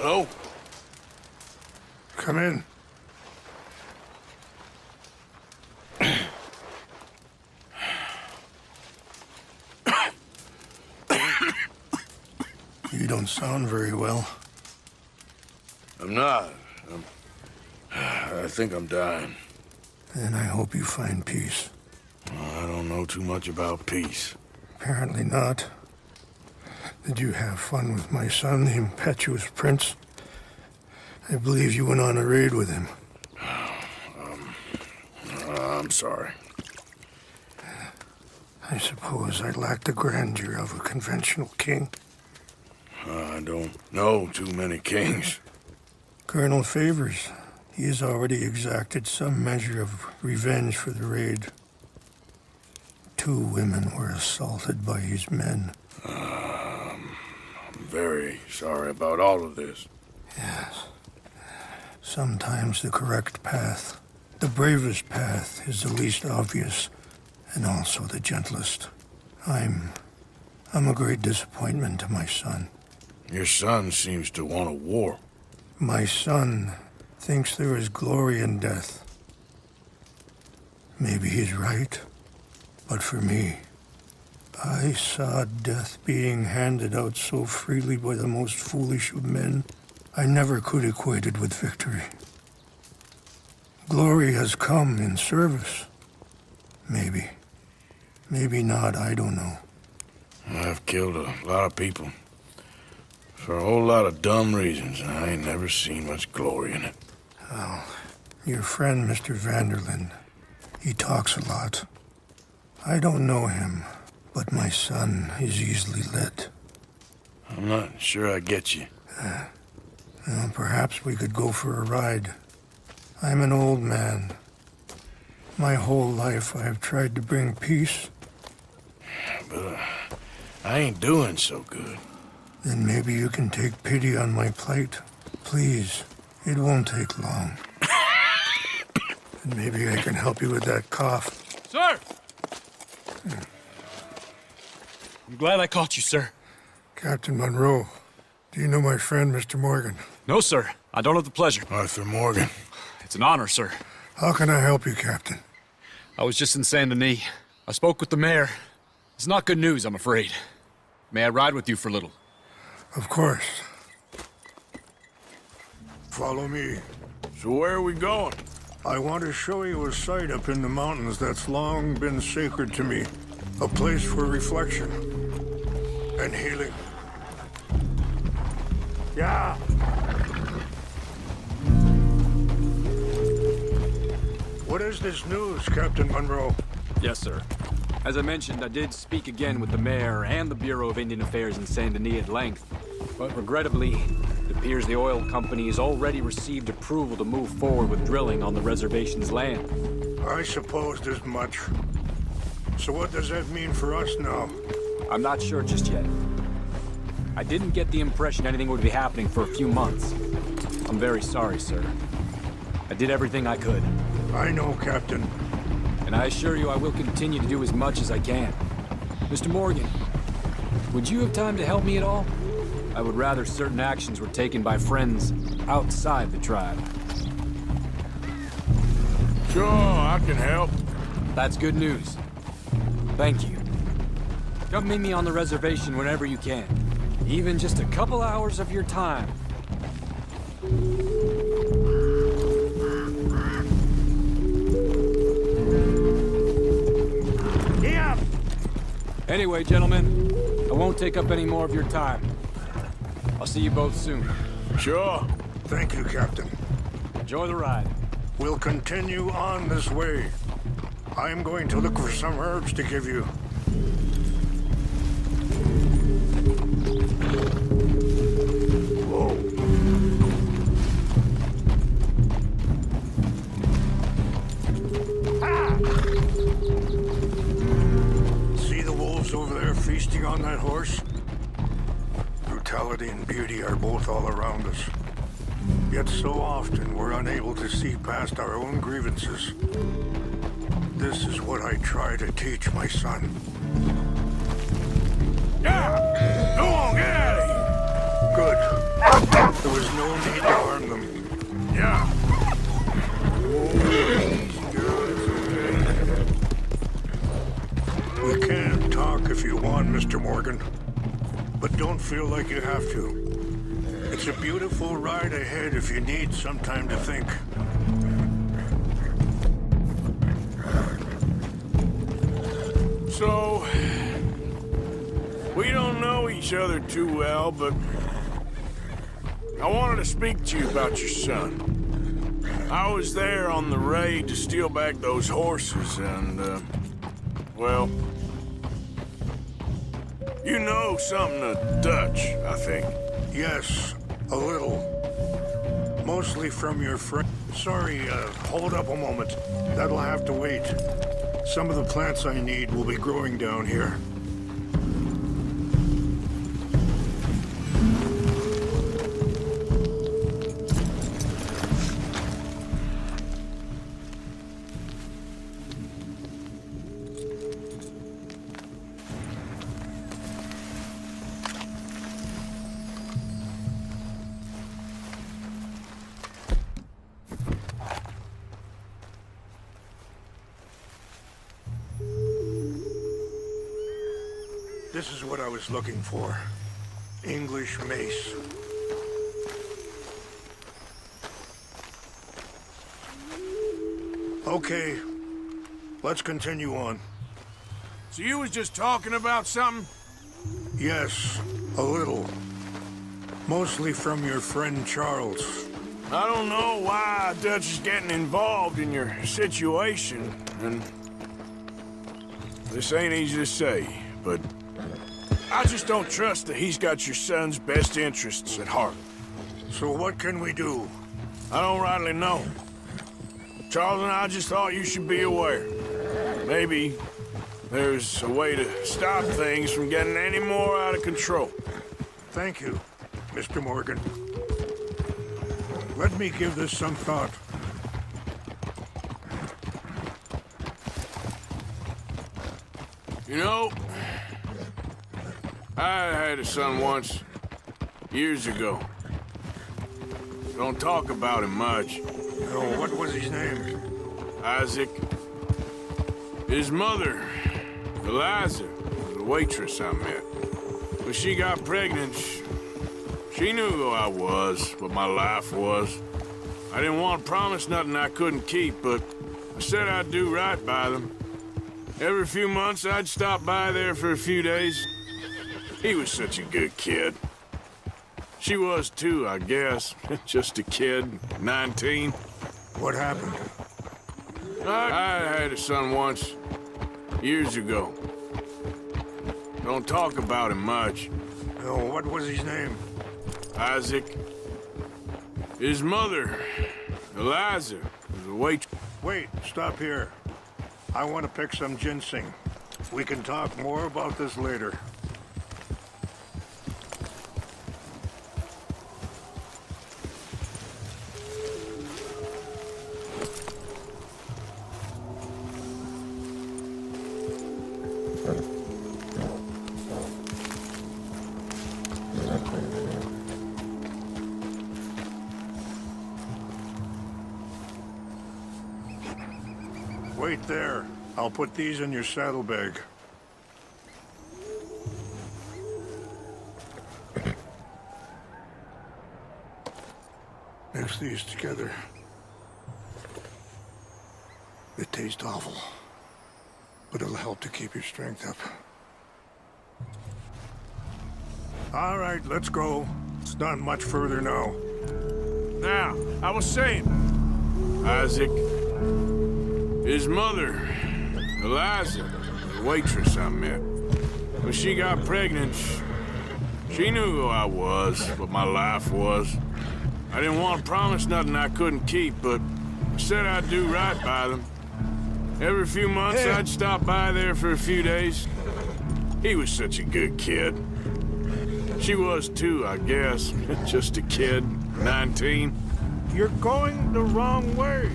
Hello? Come in. You don't sound very well. I'm not. I think I'm dying. And I hope you find peace. I don't know too much about peace. Apparently not. Did you have fun with my son, the impetuous prince? I believe you went on a raid with him. I'm sorry. I suppose I lack the grandeur of a conventional king. I don't know too many kings. Colonel Favors, he has already exacted some measure of revenge for the raid. 2 women were assaulted by his men. I'm very sorry about all of this. Yes. Sometimes the correct path, the bravest path, is the least obvious, and also the gentlest. I'm a great disappointment to my son. Your son seems to want a war. My son thinks there is glory in death. Maybe he's right, but for me, I saw death being handed out so freely by the most foolish of men, I never could equate it with victory. Glory has come in service. Maybe. Maybe not, I don't know. I've killed a lot of people. For a whole lot of dumb reasons, and I ain't never seen much glory in it. Oh, your friend, Mr. Vanderlyn, he talks a lot. I don't know him, but my son is easily led. I'm not sure I get you. Well, perhaps we could go for a ride. I'm an old man. My whole life I have tried to bring peace. But I ain't doing so good. Then maybe you can take pity on my plight. Please, it won't take long. And maybe I can help you with that cough. Sir! I'm glad I caught you, sir. Captain Monroe, do you know my friend, Mr. Morgan? No, sir. I don't have the pleasure. Arthur Morgan. It's an honor, sir. How can I help you, Captain? I was just in Saint Denis. I spoke with the mayor. It's not good news, I'm afraid. May I ride with you for a little? Of course. Follow me. So where are we going? I want to show you a site up in the mountains that's long been sacred to me. A place for reflection and healing. Yeah. What is this news, Captain Monroe? Yes, sir. As I mentioned, I did speak again with the mayor and the Bureau of Indian Affairs in Saint Denis at length. But regrettably, it appears the oil company has already received approval to move forward with drilling on the reservation's land. I supposed as much. So what does that mean for us now? I'm not sure just yet. I didn't get the impression anything would be happening for a few months. I'm very sorry, sir. I did everything I could. I know, Captain. And I assure you I will continue to do as much as I can. Mr. Morgan, would you have time to help me at all? I would rather certain actions were taken by friends outside the tribe. Sure, I can help. That's good news. Thank you. Come meet me on the reservation whenever you can. Even just a couple hours of your time. Yeah. Anyway, gentlemen, I won't take up any more of your time. I'll see you both soon. Sure. Thank you, Captain. Enjoy the ride. We'll continue on this way. I'm going to look for some herbs to give you. Whoa. Ah! See the wolves over there feasting on that horse? Brutality and beauty are both all around us. Yet so often we're unable to see past our own grievances. This is what I try to teach my son. Yeah! Go on, get out of here! Good. There was no need to harm them. Yeah. We can talk if you want, Mr. Morgan. But don't feel like you have to. It's a beautiful ride ahead if you need some time to think. So, we don't know each other too well, but I wanted to speak to you about your son. I was there on the raid to steal back those horses, and, well, you know something of Dutch, I think. Yes, a little. Mostly from your friend. Sorry, hold up a moment. That'll have to wait. Some of the plants I need will be growing down here. This is what I was looking for. English mace. Okay, let's continue on. So you was just talking about something? Yes, a little. Mostly from your friend Charles. I don't know why Dutch is getting involved in your situation, and this ain't easy to say, but I just don't trust that he's got your son's best interests at heart. So what can we do? I don't rightly know. Charles and I just thought you should be aware. Maybe there's a way to stop things from getting any more out of control. Thank you, Mr. Morgan. Let me give this some thought. You know, I had a son once, years ago. Don't talk about him much. Oh, what was his name? Isaac. His mother, Eliza, was a waitress I met. When she got pregnant, she knew who I was, what my life was. I didn't want to promise nothing I couldn't keep, but I said I'd do right by them. Every few months, I'd stop by there for a few days. He was such a good kid. She was too, I guess. Just a kid, 19. What happened? I had a son once, years ago. Don't talk about him much. Oh, what was his name? Isaac. His mother, Eliza, was a waitress. Wait, stop here. I want to pick some ginseng. We can talk more about this later. Wait there. I'll put these in your saddlebag. Mix these together. It tastes awful, but it'll help to keep your strength up. All right, let's go. It's not much further now. Now, I was saying, Isaac. His mother, Eliza, the waitress I met. When she got pregnant, she knew who I was, what my life was. I didn't want to promise nothing I couldn't keep, but I said I'd do right by them. Every few months, I'd stop by there for a few days. He was such a good kid. She was too, I guess. Just a kid, 19. You're going the wrong way.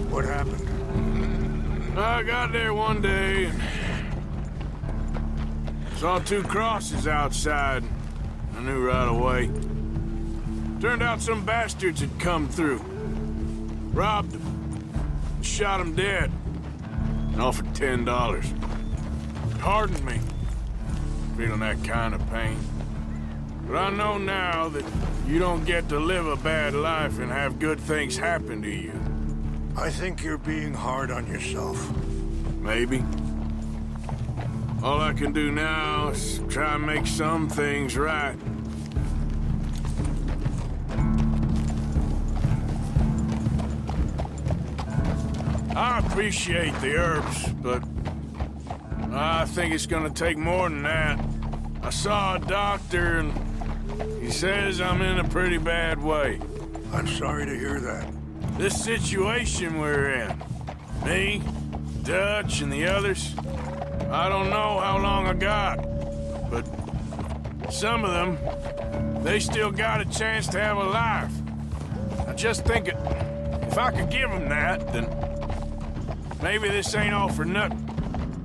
What happened? I got there one day and saw two crosses outside. I knew right away. Turned out some bastards had come through. Robbed him. Shot him dead. And offered $10. It hardened me. Feeling that kind of pain. But I know now that you don't get to live a bad life and have good things happen to you. I think you're being hard on yourself. Maybe. All I can do now is try and make some things right. I appreciate the herbs, but I think it's gonna take more than that. I saw a doctor and he says I'm in a pretty bad way. I'm sorry to hear that. This situation we're in, me, Dutch, and the others, I don't know how long I got, but some of them, they still got a chance to have a life. I just think if I could give them that, then maybe this ain't all for nothing.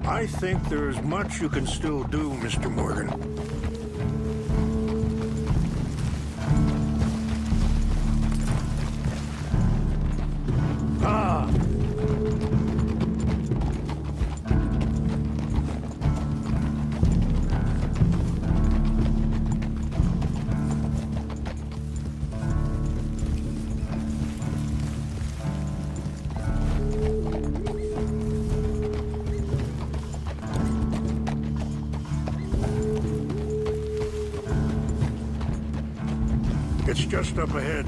I think there's much you can still do, Mr. Morgan. Ah! It's just up ahead.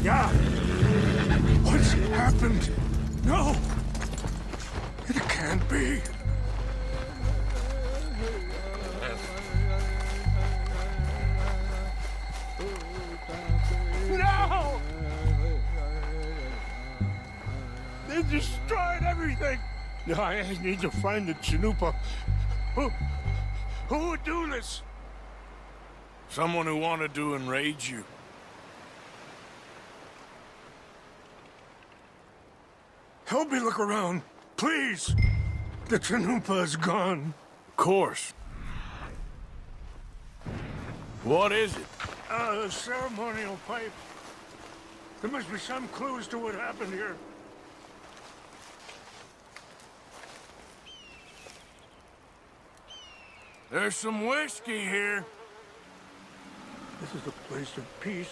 Yeah! What's happened? No! It can't be. No! They destroyed everything! I need to find the Chanupa. Who would do this? Someone who wanted to enrage you. Help me look around, please. The Chanupa is gone. Of course. What is it? A ceremonial pipe. There must be some clues to what happened here. There's some whiskey here. This is a place of peace.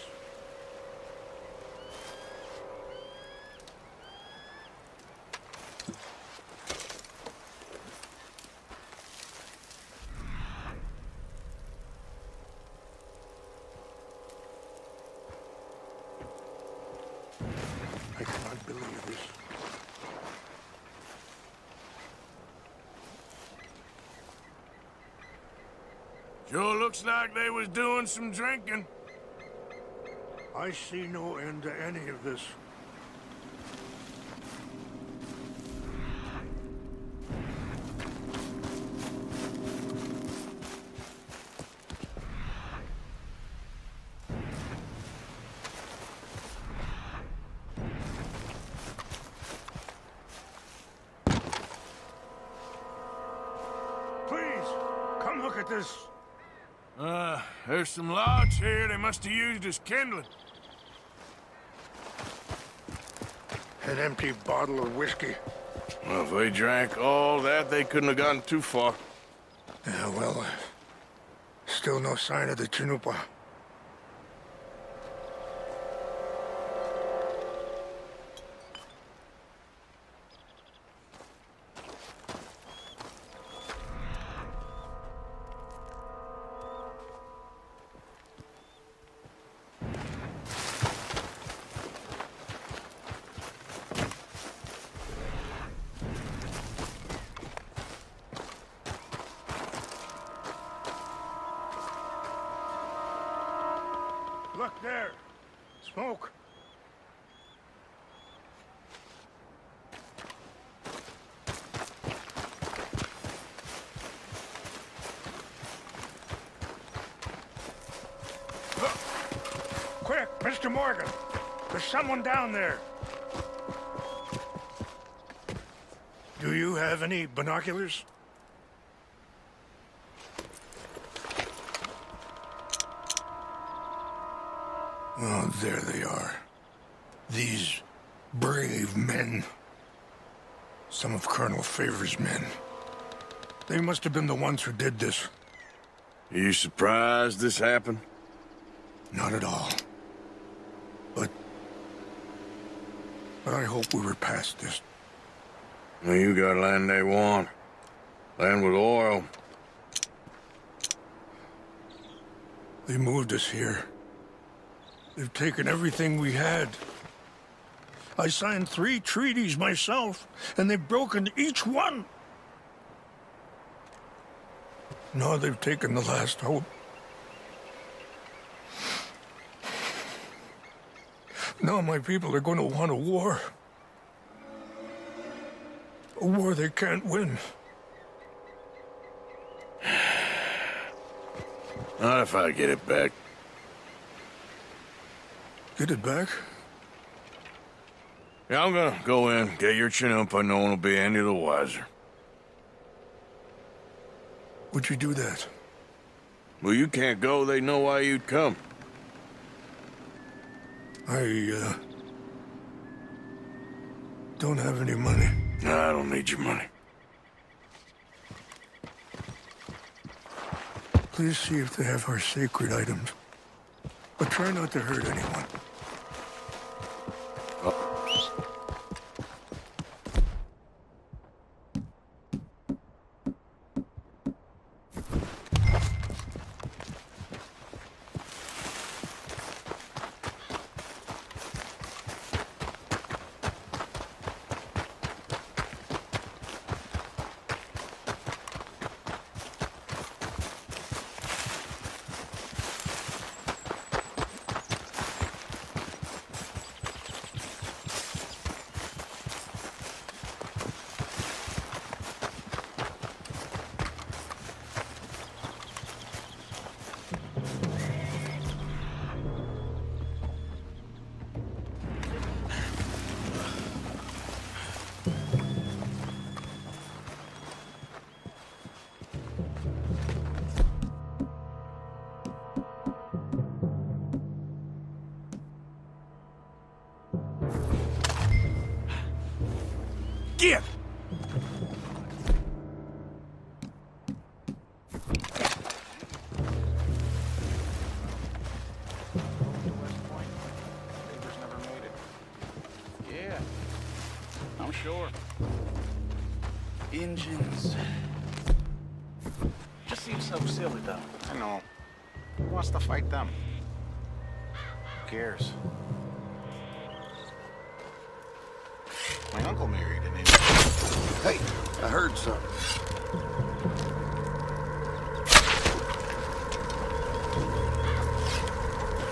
I cannot believe this. Sure looks like they was doing some drinking. I see no end to any of this. Please, come look at this. There's some logs here they must have used as kindling. An empty bottle of whiskey. Well, if they drank all that, they couldn't have gotten too far. Yeah, well, still no sign of the Chanupa. Look there. Smoke. Quick, Mr. Morgan. There's someone down there. Do you have any binoculars? Oh, there they are. These brave men. Some of Colonel Favor's men. They must have been the ones who did this. Are you surprised this happened? Not at all. But I hope we were past this. Well, you got land they want. Land with oil. They moved us here. They've taken everything we had. I signed 3 treaties myself, and they've broken each one. Now they've taken the last hope. Now my people are going to want a war. A war they can't win. Not if I get it back. Get it back? Yeah, I'm gonna go in, get your Chinook, and no one will be any the wiser. Would you do that? Well, you can't go, they know why you'd come. I don't have any money. No, I don't need your money. Please see if they have our sacred items. But try not to hurt anyone. Get! Yeah, I'm sure. Engines. Just seems so silly, though. I know. Who wants to fight them? Who cares? My uncle married an Indian. Hey, I heard something.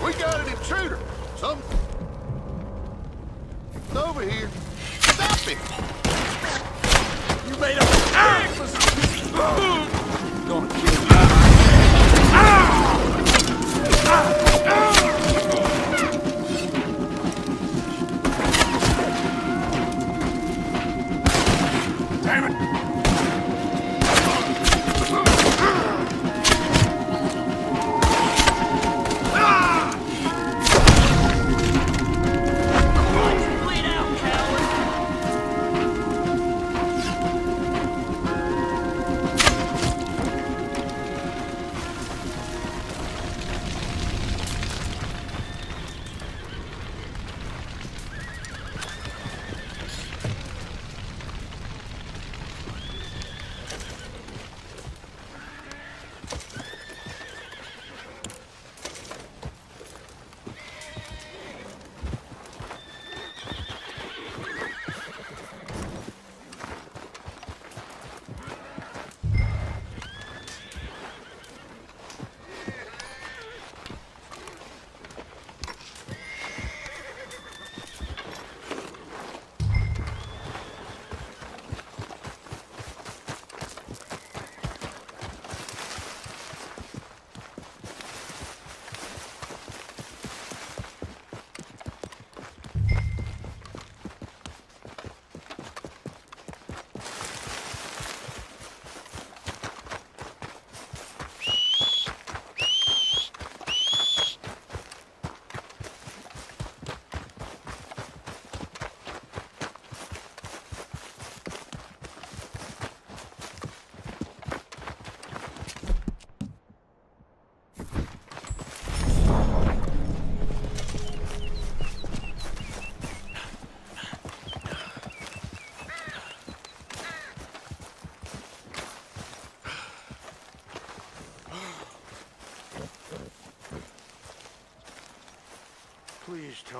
We got an intruder. Something. It's over here. Stop it! You made a mistake! Gonna kill you. Damn it!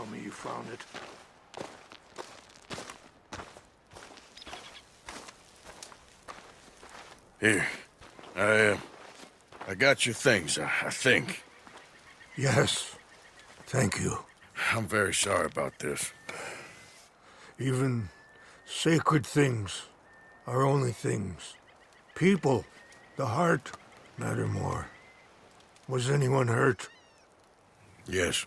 tell me you found it. Here. I got your things, I think. Yes. Thank you. I'm very sorry about this. Even sacred things are only things. People, the heart, matter more. Was anyone hurt? Yes.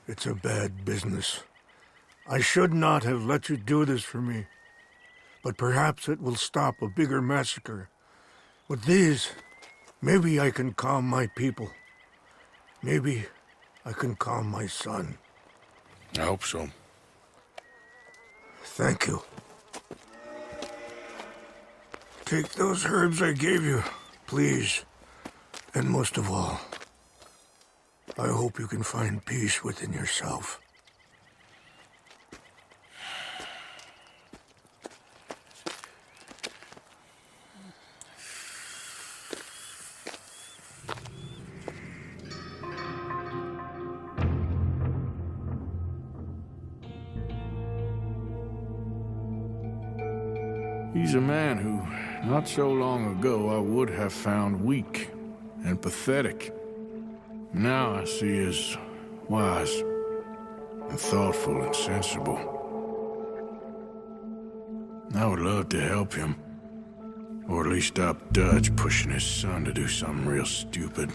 It's a bad business. I should not have let you do this for me. But perhaps it will stop a bigger massacre. With these, maybe I can calm my people. Maybe I can calm my son. I hope so. Thank you. Take those herbs I gave you, please. And most of all, I hope you can find peace within yourself. He's a man who, not so long ago, I would have found weak and pathetic. Now I see as wise and thoughtful and sensible. I would love to help him, or at least stop Dutch pushing his son to do something real stupid.